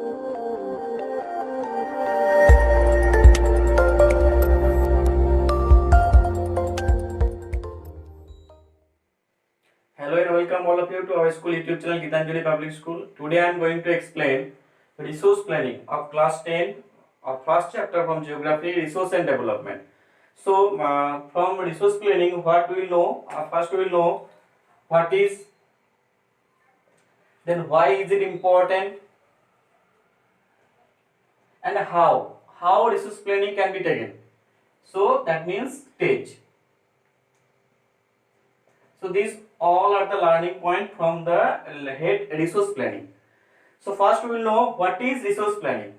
Hello and welcome all of you to our school YouTube channel Gitanjali Public School. Today I am going to explain resource planning of class 10 of first chapter from geography, resource and development. So from resource planning, what we will know, first we will know what is, then why is it important, and how resource planning can be taken. So that means stage. So these all are the learning point from the head resource planning. So first we will know what is resource planning.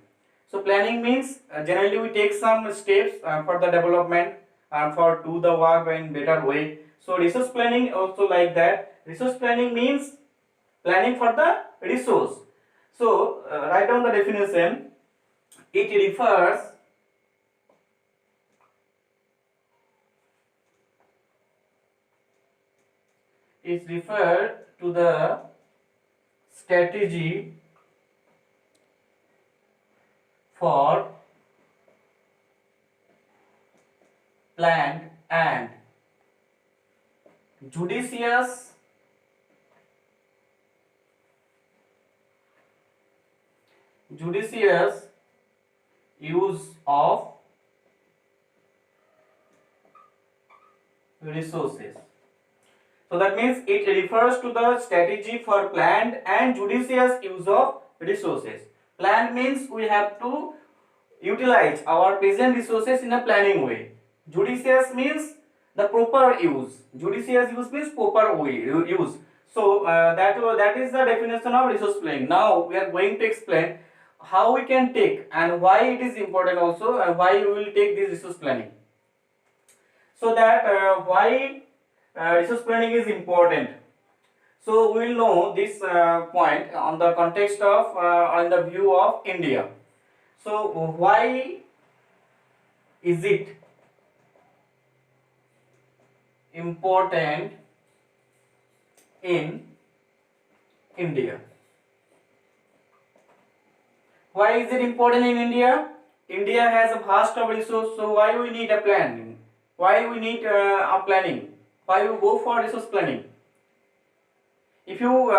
So planning means generally we take some steps for the development and for do the work in better way. So resource planning also like that. Resource planning means planning for the resource. So write down the definition. It refers is referred to the strategy for planned and judicious use of resources. So that means it refers to the strategy for planned and judicious use of resources. Planned means we have to utilize our present resources in a planning way. Judicious means the proper use. Judicious use means proper way use. So that is the definition of resource planning. Now we are going to explain how we can take and why it is important also, and why we will take this resource planning. So that why resource planning is important. So we will know this point on the context of on the view of India. So why is it important in India? Why is it important in India? India has a vast of resource, so why we need a plan? Why we need a planning? Why you go for resource planning? If you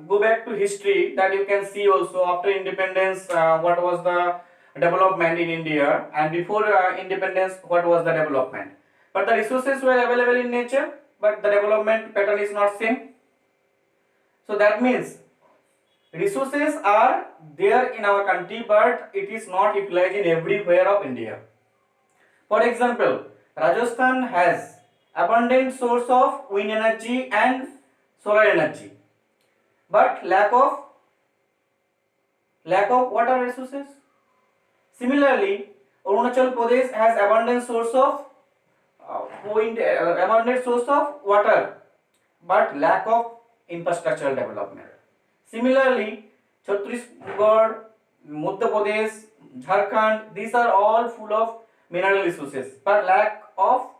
go back to history, that you can see also after independence what was the development in India, and before independence what was the development. But the resources were available in nature, but the development pattern is not same. So that means resources are there in our country, but it is not utilized in everywhere of India. For example, Rajasthan has abundant source of wind energy and solar energy, but lack of water resources. Similarly, Arunachal Pradesh has abundant source of abundant source of water, but lack of infrastructural development. Similarly, Chhattisgarh, Madhya Pradesh, Jharkhand, these are all full of mineral resources, but lack of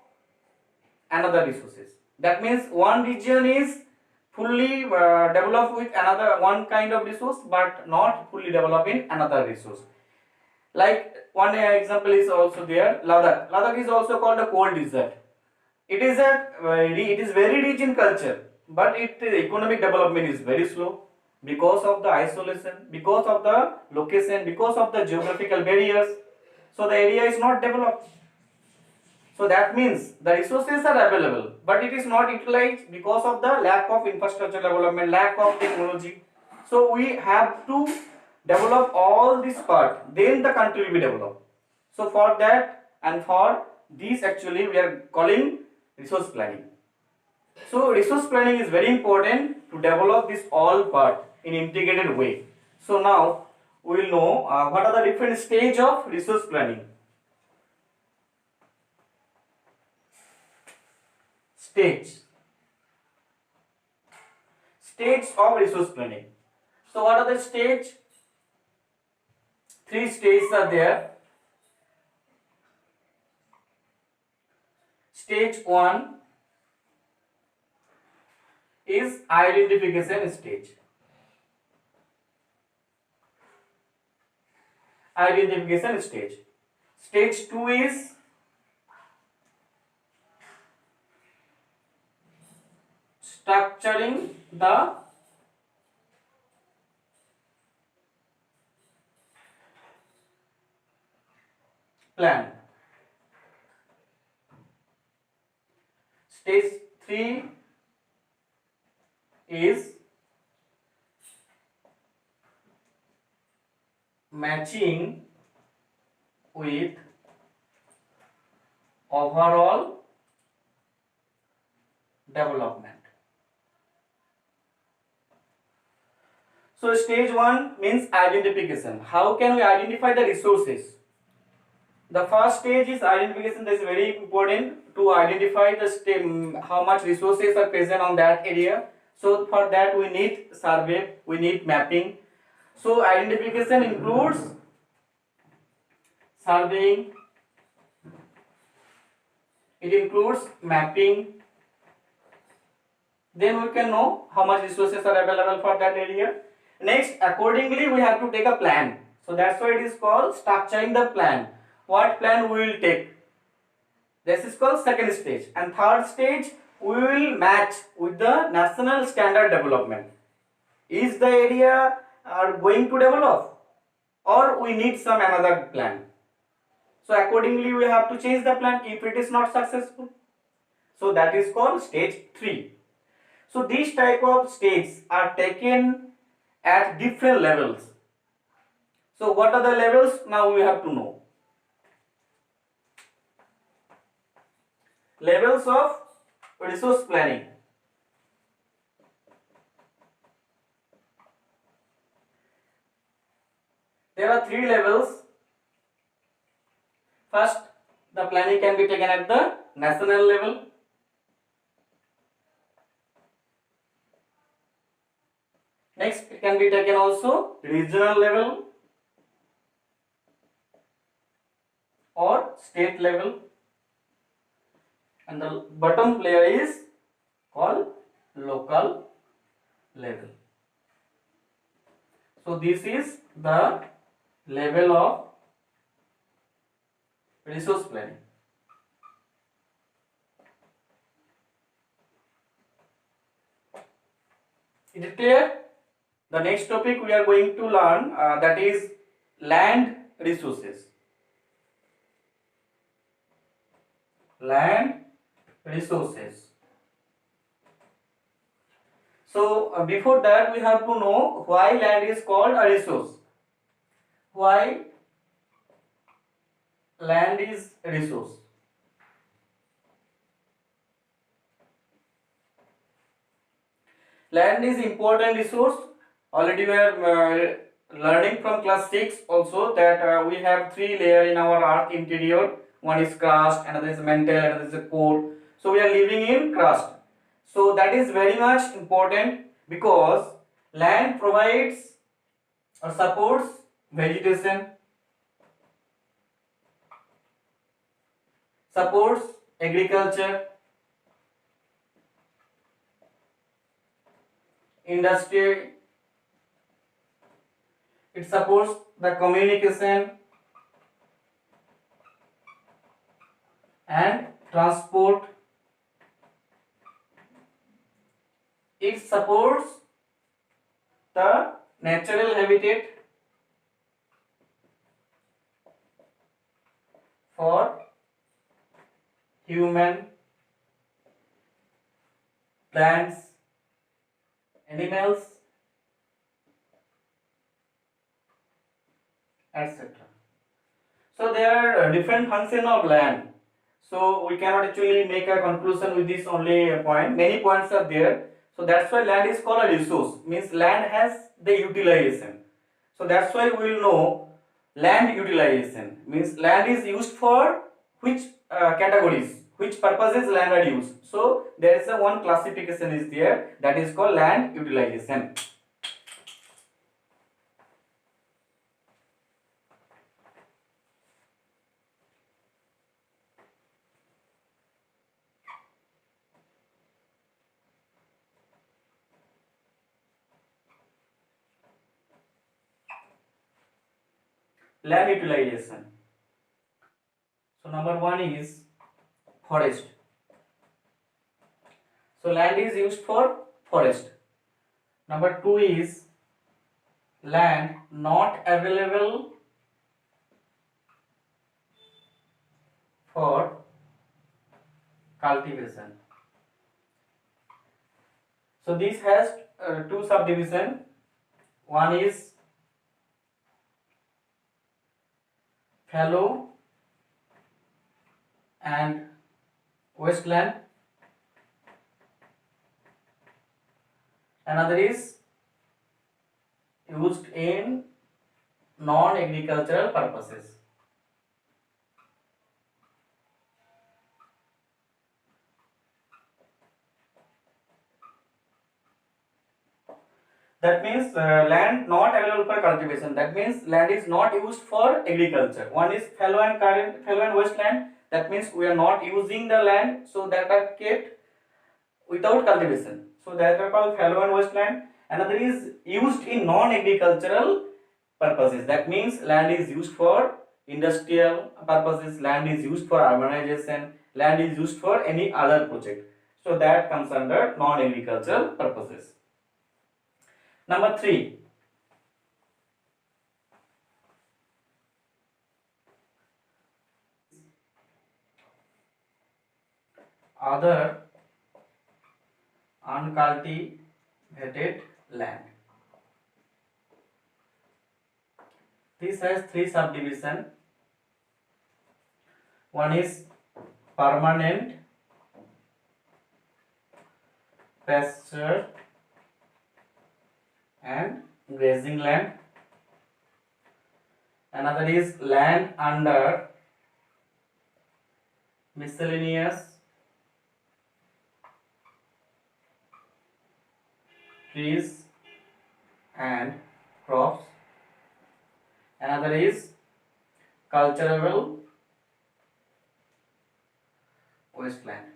another resources. That means one region is fully developed with another one kind of resource, but not fully developed in another resource. Like one example is also there, Ladakh. Ladakh is also called a cold desert. It is very rich in culture, but its economic development is very slow because of the isolation, because of the location, because of the geographical barriers. So the area is not developed. So that means the resources are available, but it is not utilized because of the lack of infrastructure development, lack of technology. So we have to develop all this part, then the country will be developed. So for that and for this actually we are calling resource planning. So resource planning is very important to develop this all part in integrated way. So now we will know what are the different stage of resource planning. Stage of resource planning. So what are the stage? Three stages are there. Stage 1 is identification stage. identification stage. Stage 2 is structuring the plan. Stage 3 is matching with overall development. So stage 1 means identification. How can we identify the resources? The first stage is identification. That is very important to identify the how much resources are present on that area. So for that we need survey, we need mapping. So identification includes surveying, it includes mapping. Then we can know how much resources are available for that area. Next, accordingly we have to take a plan. So that's why it is called structuring the plan. What plan we will take? This is called second stage. And third stage, we will match with the national standard development. Is the area are going to develop, or we need some another plan? So accordingly we have to change the plan if it is not successful. So that is called stage 3. So these type of stages are taken at different levels. So what are the levels? Now we have to know. Levels of resource planning. There are 3 levels. First, the planning can be taken at the national level. Next, it can be taken also regional level or state level. And the bottom layer is called local level. So this is the level of resource planning. Is it clear? The next topic we are going to learn that is land resources. Land resources. So before that we have to know why land is called a resource. Why land is a resource? Land is important resource. Already we are learning from class 6 also that we have 3 layers in our earth interior. One is crust, another is mantle, another is a core. So we are living in crust. So that is very much important because land provides or supports vegetation, supports agriculture, industry, it supports the communication and transport. It supports the natural habitat for human, plants, animals, etc. So there are different functions of land. So we cannot actually make a conclusion with this only point. Many points are there. So that's why land is called a resource. Means land has the utilization. So that's why we will know land utilization. Means land is used for which categories, which purposes land are used. So there is a one classification is there, that is called land utilization. land utilization. So number one is forest. So land is used for forest. Number two is land not available for cultivation. So this has two subdivision. One is fallow and wasteland. Another is used in non-agricultural purposes. That means land not available for cultivation. That means land is not used for agriculture. One is fallow and wasteland. That means we are not using the land, so that are kept without cultivation. So that are called fallow and wasteland. Another is used in non-agricultural purposes. That means land is used for industrial purposes, land is used for urbanization, land is used for any other project. So that comes under non-agricultural purposes. Number 3, other uncultivated land. This has 3 subdivision. One is permanent pasture and grazing land. Another is land under miscellaneous trees and crops. Another is cultivable wasteland.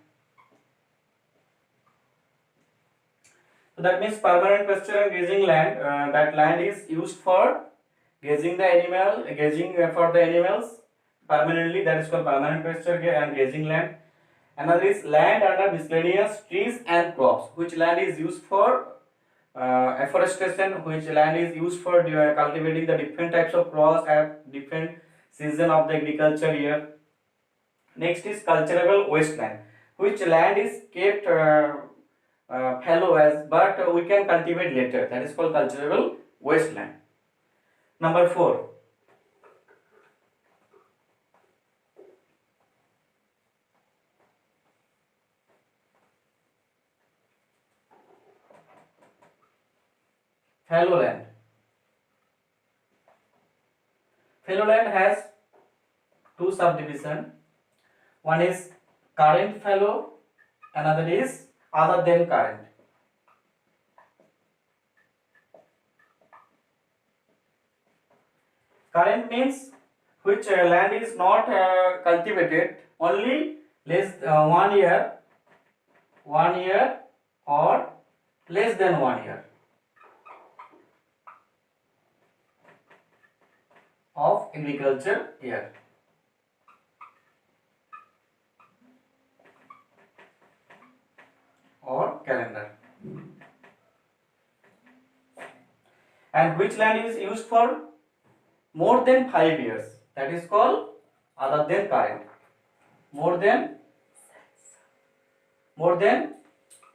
So that means permanent pasture and grazing land. That land is used for grazing the animal, grazing for the animals permanently. That is called permanent pasture and grazing land. Another is land under miscellaneous trees and crops, which land is used for afforestation, which land is used for cultivating the different types of crops at different season of the agriculture year. Next is cultivable wasteland, which land is kept fallow as, but we can cultivate later. That is called cultivable wasteland. Number 4, fallow land. Fallow land has 2 subdivision. One is current fallow, another is other than current. Current means which land is not cultivated, only less 1 year, 1 year or less than 1 year of agriculture year. Or calendar. And which land is used for more than 5 years, that is called other than current. More than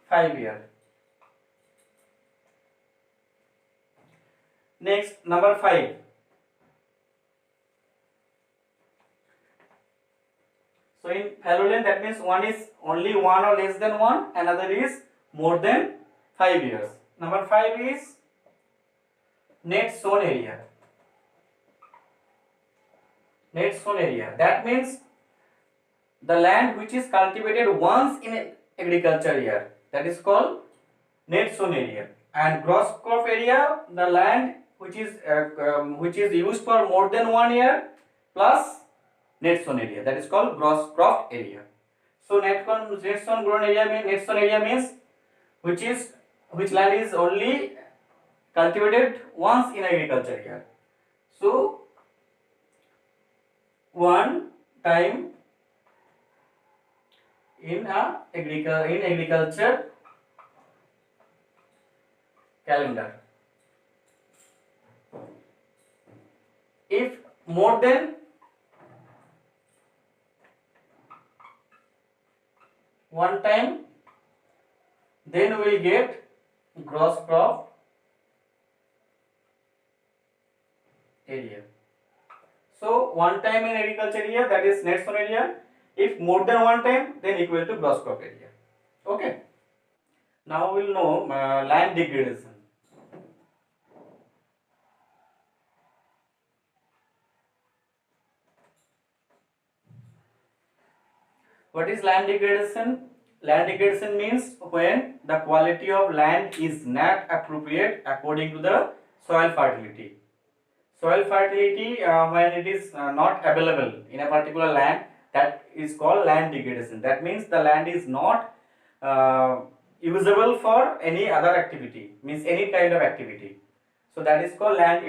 5 years. Next, number 5. So in fallow land, that means one is only 1 or less than 1, another is more than 5 years. Number 5 is net sown area. Net sown area, that means the land which is cultivated once in an agriculture year, that is called net sown area. And gross crop area, the land which is used for more than 1 year plus net sown area, that is called gross crop area. So net sown grown area means, net sown area means which land is only cultivated once in agriculture year. So one time in agriculture calendar. If more than one time, then we will get gross crop area. So one time in agriculture area, that is net sown area. If more than one time, then equal to gross crop area. Okay. Now we will know land degradation. What is land degradation? Land degradation means when the quality of land is not appropriate according to the soil fertility. Soil fertility, when it is not available in a particular land, that is called land degradation. That means the land is not usable for any other activity, means any kind of activity. So that is called land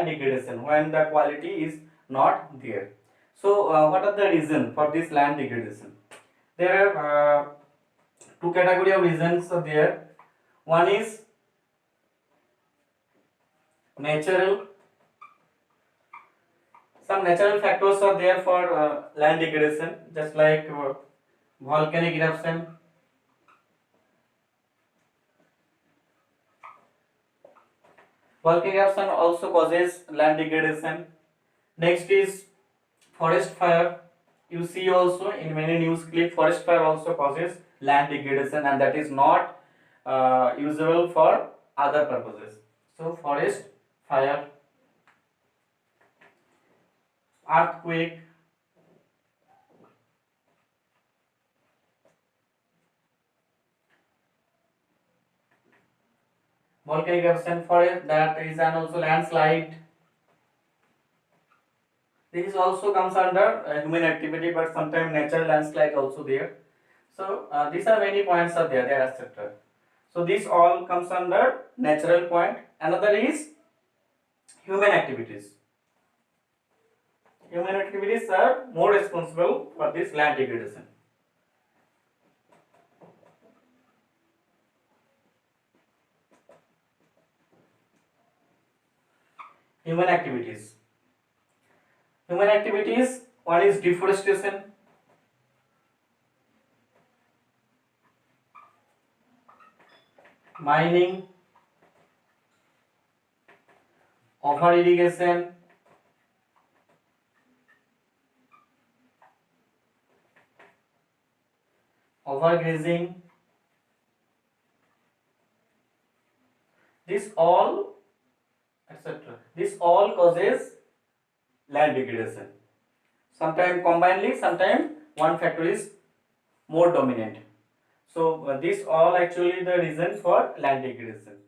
degradation, when the quality is not there. So what are the reasons for this land degradation? There are two category of reasons are there. One is natural. Some natural factors are there for land degradation, just like volcanic eruption. Volcanic eruption also causes land degradation. Next is forest fire. You see also in many news clip, forest fire also causes land degradation, and that is not usable for other purposes. So forest fire, earthquake, volcanic eruption, forest, that is, and also landslide. This also comes under human activity, but sometimes natural landslide also there. So these are many points are there, etc. So this all comes under natural point. Another is human activities. Human activities are more responsible for this land degradation. Human activities. Human activities, one is deforestation, mining, over irrigation, overgrazing. This all, etc. This all causes land degradation. Sometimes combinedly, sometimes one factor is more dominant. So this all actually the reason for land degradation.